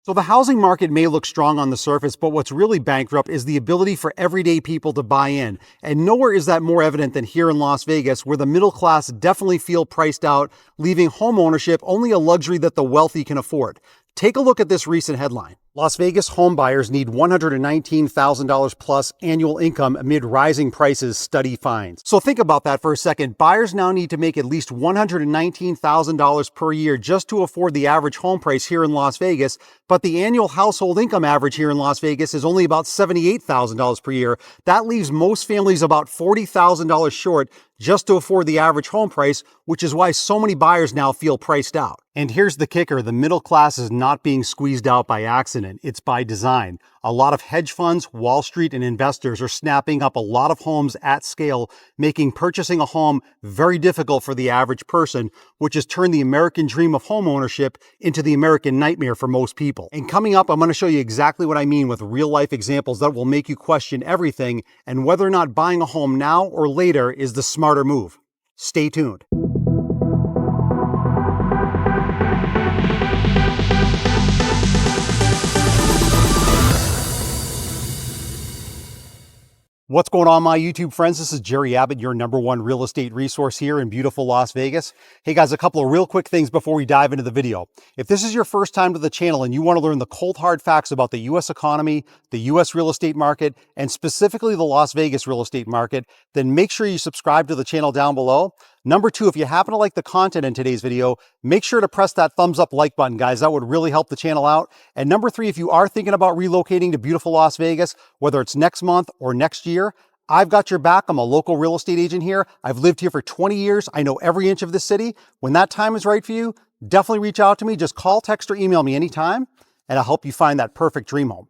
So the housing market may look strong on the surface, but what's really bankrupt is the ability for everyday people to buy in. And nowhere is that more evident than here in Las Vegas, where the middle class definitely feel priced out, leaving home ownership only a luxury that the wealthy can afford. Take a look at this recent headline. Las Vegas home buyers need $119,000 plus annual income amid rising prices, study finds. So think about that for a second. Buyers now need to make at least $119,000 per year just to afford the average home price here in Las Vegas, but the annual household income average here in Las Vegas is only about $78,000 per year. That leaves most families about $40,000 short just to afford the average home price, which is why so many buyers now feel priced out. And here's the kicker, the middle class is not being squeezed out by accident, it's by design. A lot of hedge funds, Wall Street, and investors are snapping up a lot of homes at scale, making purchasing a home very difficult for the average person, which has turned the American dream of home ownership into the American nightmare for most people. And coming up, I'm going to show you exactly what I mean with real-life examples that will make you question everything and whether or not buying a home now or later is the smarter move. Stay tuned. What's going on, my YouTube friends? This is Jerry Abbott, your #1 real estate resource here in beautiful Las Vegas. Hey guys, a couple of real quick things before we dive into the video. If this is your first time to the channel and you want to learn the cold hard facts about the US economy, the US real estate market, and specifically the Las Vegas real estate market, then make sure you subscribe to the channel down below. Number 2, if you happen to like the content in today's video, make sure to press that thumbs up like button, guys. That would really help the channel out. And number 3, if you are thinking about relocating to beautiful Las Vegas, whether it's next month or next year, I've got your back. I'm a local real estate agent here. I've lived here for 20 years. I know every inch of this city. When that time is right for you, definitely reach out to me. Just call, text, or email me anytime, and I'll help you find that perfect dream home.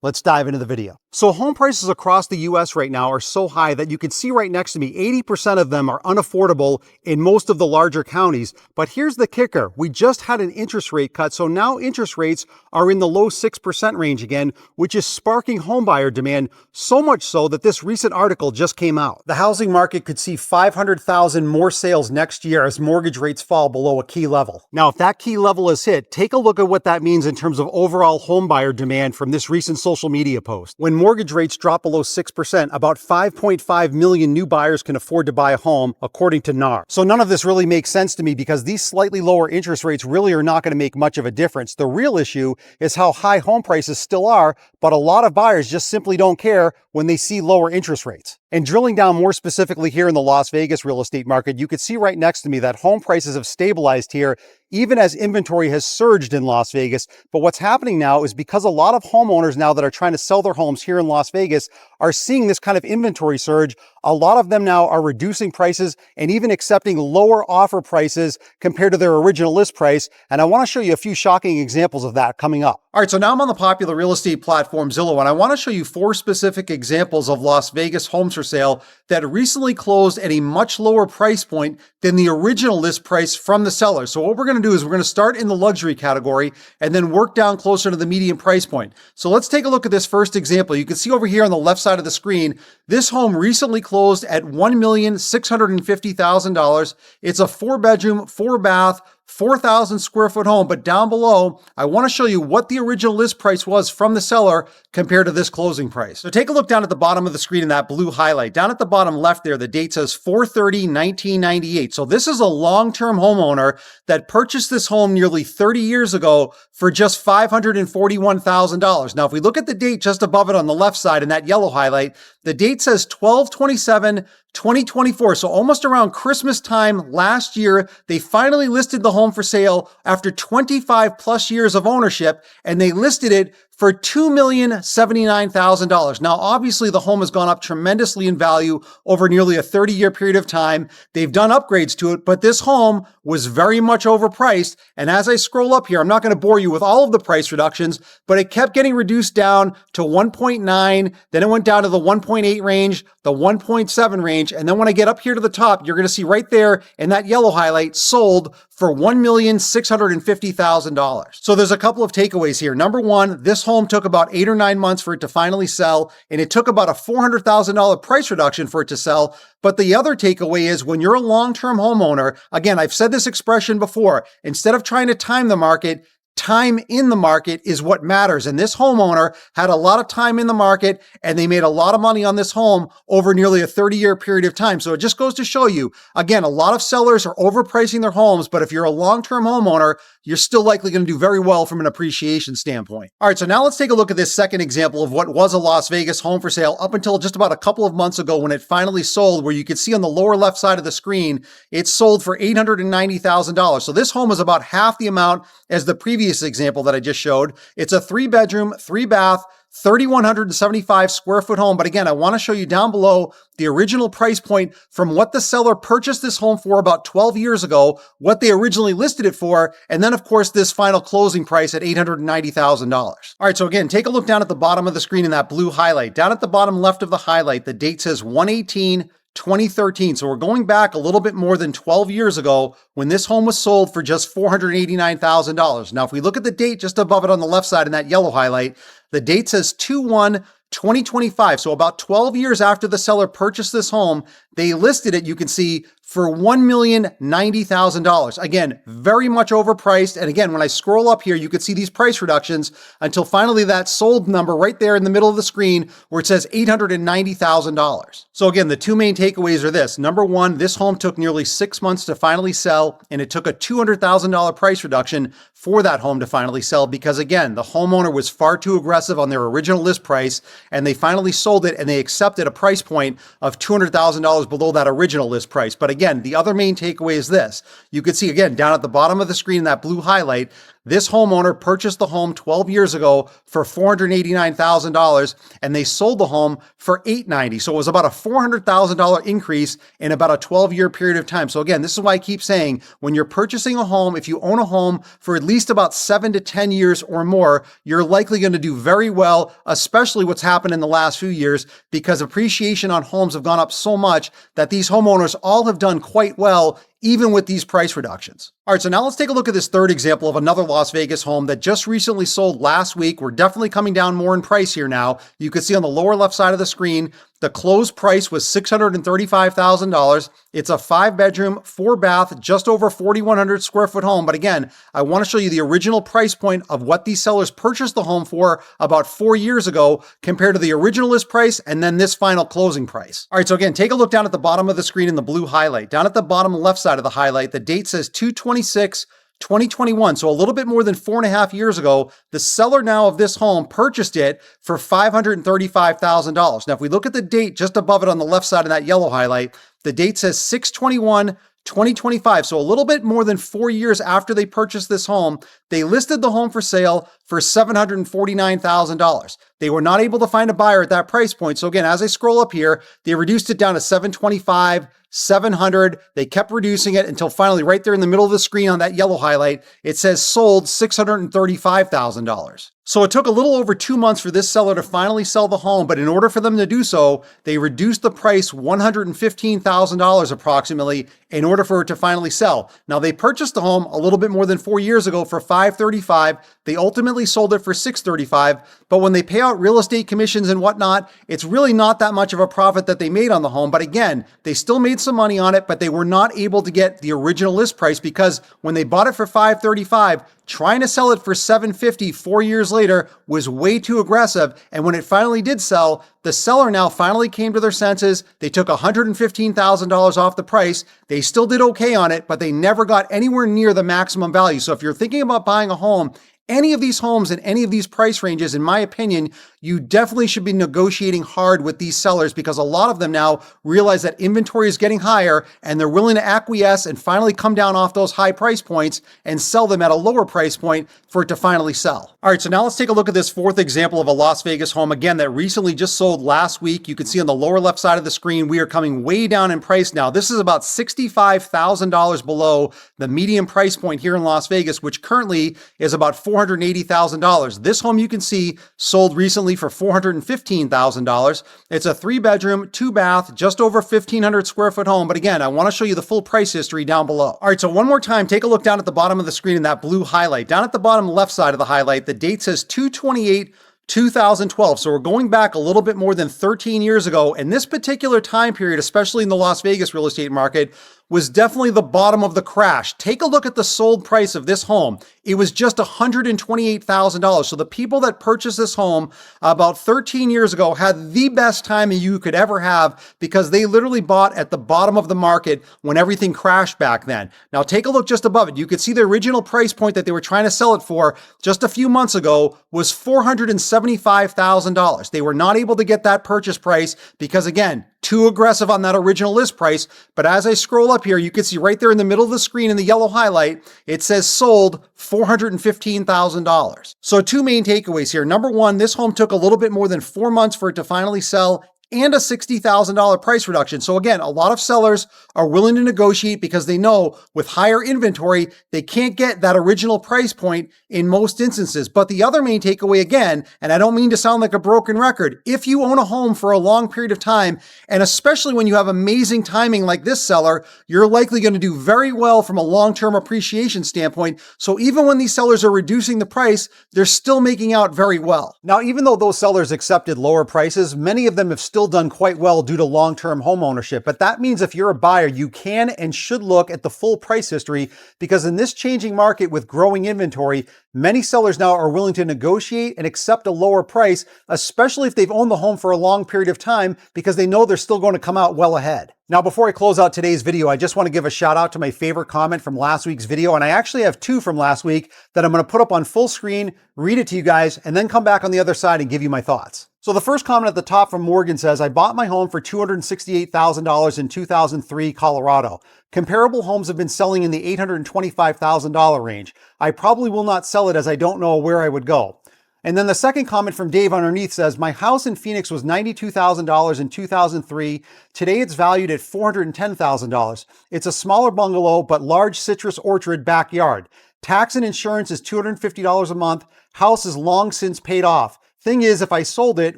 Let's dive into the video. So home prices across the US right now are so high that you can see right next to me, 80% of them are unaffordable in most of the larger counties. But here's the kicker. We just had an interest rate cut, so now interest rates are in the low 6% range again, which is sparking homebuyer demand, so much so that this recent article just came out. The housing market could see 500,000 more sales next year as mortgage rates fall below a key level. Now, if that key level is hit, take a look at what that means in terms of overall homebuyer demand from this recent social media post. When mortgage rates drop below 6%, about 5.5 million new buyers can afford to buy a home, according to NAR. So none of this really makes sense to me because these slightly lower interest rates really are not going to make much of a difference. The real issue is how high home prices still are, but a lot of buyers just simply don't care when they see lower interest rates. And drilling down more specifically here in the Las Vegas real estate market, you can see right next to me that home prices have stabilized here, even as inventory has surged in Las Vegas. But what's happening now is because a lot of homeowners now that are trying to sell their homes here in Las Vegas are seeing this kind of inventory surge, a lot of them now are reducing prices and even accepting lower offer prices compared to their original list price. And I want to show you a few shocking examples of that coming up. All right, so now I'm on the popular real estate platform Zillow, and I want to show you 4 specific examples of Las Vegas homes for sale that recently closed at a much lower price point than the original list price from the seller. So what we're going to do is we're going to start in the luxury category and then work down closer to the median price point. So let's take a look at this first example. You can see over here on the left side of the screen, this home recently closed at $1,650,000. It's a 4-bedroom, 4-bath, 4,000 square foot home, but down below, I want to show you what the original list price was from the seller compared to this closing price. So take a look down at the bottom of the screen in that blue highlight. Down at the bottom left there, the date says 4/30/1998. So this is a long-term homeowner that purchased this home nearly 30 years ago for just $541,000. Now, if we look at the date just above it on the left side in that yellow highlight, the date says 12/27/2024. So almost around Christmas time last year, they finally listed the home for sale after 25 plus years of ownership, and they listed it for $2,079,000. Now, obviously, the home has gone up tremendously in value over nearly a 30-year period of time. They've done upgrades to it, but this home was very much overpriced. And as I scroll up here, I'm not going to bore you with all of the price reductions, but it kept getting reduced down to 1.9. Then it went down to the 1.8 range, the 1.7 range. And then when I get up here to the top, you're going to see right there in that yellow highlight, sold for $1,650,000. So there's a couple of takeaways here. Number one, this home took about 8 or 9 months for it to finally sell, and it took about a $400,000 price reduction for it to sell. But the other takeaway is when you're a long-term homeowner, again, I've said this expression before, instead of trying to time the market, time in the market is what matters. And this homeowner had a lot of time in the market and they made a lot of money on this home over nearly a 30-year period of time. So it just goes to show you, again, a lot of sellers are overpricing their homes, but if you're a long-term homeowner, you're still likely going to do very well from an appreciation standpoint. All right, so now let's take a look at this second example of what was a Las Vegas home for sale up until just about a couple of months ago when it finally sold, where you can see on the lower left side of the screen, it sold for $890,000. So this home is about half the amount as the previous example that I just showed. It's a 3-bedroom, 3-bath, 3,175 square foot home. But again, I want to show you down below the original price point from what the seller purchased this home for about 12 years ago, what they originally listed it for, and then of course this final closing price at $890,000. All right, so again, take a look down at the bottom of the screen in that blue highlight. Down at the bottom left of the highlight, the date says 1/18/2013. So we're going back a little bit more than 12 years ago when this home was sold for just $489,000. Now, if we look at the date just above it on the left side in that yellow highlight, the date says 2/1/2025. So about 12 years after the seller purchased this home, they listed it, you can see, for $1,090,000. Again, very much overpriced. And again, when I scroll up here, you can see these price reductions until finally that sold number right there in the middle of the screen where it says $890,000. So again, the two main takeaways are this. Number one, this home took nearly 6 months to finally sell, and it took a $200,000 price reduction for that home to finally sell because again, the homeowner was far too aggressive on their original list price, and they finally sold it and they accepted a price point of $200,000 below that original list price. But again, the other main takeaway is this. You can see again, down at the bottom of the screen, that blue highlight, this homeowner purchased the home 12 years ago for $489,000 and they sold the home for $890,000. So it was about a $400,000 increase in about a 12-year period of time. So again, this is why I keep saying when you're purchasing a home, if you own a home for at least about 7 to 10 years or more, you're likely going to do very well, especially what's happened in the last few years because appreciation on homes have gone up so much that these homeowners all have done quite well even with these price reductions. All right, so now let's take a look at this third example of another Las Vegas home that just recently sold last week. We're definitely coming down more in price here now. You can see on the lower left side of the screen, the closed price was $635,000. It's a 5-bedroom, 4-bath, just over 4,100 square foot home. But again, I want to show you the original price point of what these sellers purchased the home for about 4 years ago compared to the original list price and then this final closing price. All right, so again, take a look down at the bottom of the screen in the blue highlight. Down at the bottom left side of the highlight, the date says 2/26/2021. So a little bit more than 4.5 years ago, the seller now of this home purchased it for $535,000. Now, if we look at the date just above it on the left side of that yellow highlight, the date says 6/21/2025. So a little bit more than 4 years after they purchased this home, they listed the home for sale for $749,000. They were not able to find a buyer at that price point. So again, as I scroll up here, they reduced it down to $725,000, $700,000. They kept reducing it until finally right there in the middle of the screen on that yellow highlight, it says sold $635,000. So it took a little over 2 months for this seller to finally sell the home, but in order for them to do so, they reduced the price $115,000 approximately in order for it to finally sell. Now they purchased the home a little bit more than 4 years ago for $535,000. They ultimately sold it for $635,000, but when they pay out real estate commissions and whatnot, it's really not that much of a profit that they made on the home. But again, they still made some money on it, but they were not able to get the original list price because when they bought it for $535,000, trying to sell it for $750,000 4 years later was way too aggressive. And when it finally did sell, the seller now finally came to their senses. They took $115,000 off the price. They still did okay on it, but they never got anywhere near the maximum value. So if you're thinking about buying a home, any of these homes in any of these price ranges, in my opinion, you definitely should be negotiating hard with these sellers because a lot of them now realize that inventory is getting higher and they're willing to acquiesce and finally come down off those high price points and sell them at a lower price point for it to finally sell. All right, so now let's take a look at this fourth example of a Las Vegas home, again, that recently just sold last week. You can see on the lower left side of the screen, we are coming way down in price now. This is about $65,000 below the median price point here in Las Vegas, which currently is about $480,000. This home you can see sold recently for $415,000. It's a 3-bedroom, 2-bath, just over 1,500 square foot home. But again, I want to show you the full price history down below. All right, so one more time, take a look down at the bottom of the screen in that blue highlight. Down at the bottom left side of the highlight, the date says 2/28/2012. So we're going back a little bit more than 13 years ago. And this particular time period, especially in the Las Vegas real estate market, was definitely the bottom of the crash. Take a look at the sold price of this home. it was just $128,000. So the people that purchased this home about 13 years ago had the best time you could ever have because they literally bought at the bottom of the market when everything crashed back then. Now take a look just above it. You could see the original price point that they were trying to sell it for just a few months ago was $475,000. They were not able to get that purchase price because, again, too aggressive on that original list price. But as I scroll up here, you can see right there in the middle of the screen in the yellow highlight, it says sold $415,000. So two main takeaways here. Number one, this home took a little bit more than 4 months for it to finally sell and a $60,000 price reduction. So again, a lot of sellers are willing to negotiate because they know with higher inventory, they can't get that original price point in most instances. But the other main takeaway again, and I don't mean to sound like a broken record, if you own a home for a long period of time, and especially when you have amazing timing like this seller, you're likely going to do very well from a long-term appreciation standpoint. So even when these sellers are reducing the price, they're still making out very well. Now, even though those sellers accepted lower prices, many of them have still done quite well due to long-term home ownership. But that means if you're a buyer, you can and should look at the full price history because in this changing market with growing inventory, many sellers now are willing to negotiate and accept a lower price, especially if they've owned the home for a long period of time because they know they're still going to come out well ahead. Now, before I close out today's video, I just want to give a shout out to my favorite comment from last week's video. And I actually have two from last week that I'm going to put up on full screen, read it to you guys, and then come back on the other side and give you my thoughts. So the first comment at the top from Morgan says, I bought my home for $268,000 in 2003, Colorado. Comparable homes have been selling in the $825,000 range. I probably will not sell it as I don't know where I would go. And then the second comment from Dave underneath says, my house in Phoenix was $92,000 in 2003. Today it's valued at $410,000. It's a smaller bungalow, but large citrus orchard backyard. Tax and insurance is $250 a month. House is long since paid off. Thing is, if I sold it,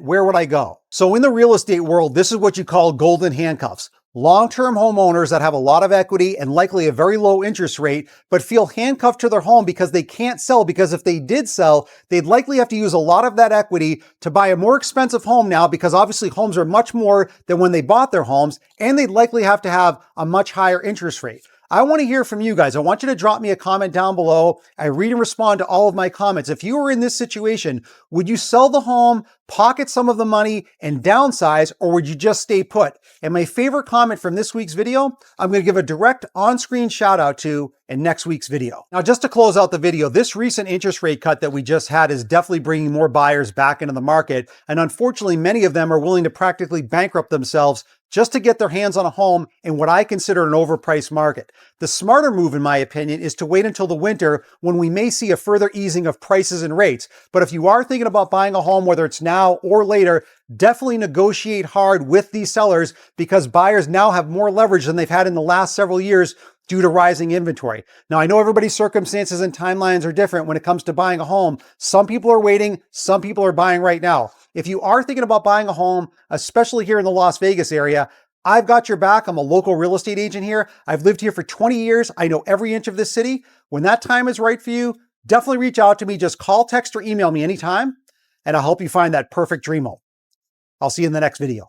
where would I go? So in the real estate world, this is what you call golden handcuffs. Long-term homeowners that have a lot of equity and likely a very low interest rate, but feel handcuffed to their home because they can't sell, because if they did sell, they'd likely have to use a lot of that equity to buy a more expensive home now, because obviously homes are much more than when they bought their homes, and they'd likely have to have a much higher interest rate. I want to hear from you guys. I want you to drop me a comment down below. I read and respond to all of my comments. If you were in this situation, would you sell the home, pocket some of the money, and downsize, or would you just stay put? And my favorite comment from this week's video, I'm going to give a direct on-screen shout out to in next week's video. Now, just to close out the video, this recent interest rate cut that we just had is definitely bringing more buyers back into the market. And unfortunately, many of them are willing to practically bankrupt themselves just to get their hands on a home in what I consider an overpriced market. The smarter move, in my opinion, is to wait until the winter when we may see a further easing of prices and rates. But if you are thinking about buying a home, whether it's now or later, definitely negotiate hard with these sellers because buyers now have more leverage than they've had in the last several years due to rising inventory. Now, I know everybody's circumstances and timelines are different when it comes to buying a home. Some people are waiting, some people are buying right now. If you are thinking about buying a home, especially here in the Las Vegas area, I've got your back. I'm a local real estate agent here. I've lived here for 20 years. I know every inch of this city. When that time is right for you, definitely reach out to me. Just call, text, or email me anytime, and I'll help you find that perfect dream home. I'll see you in the next video.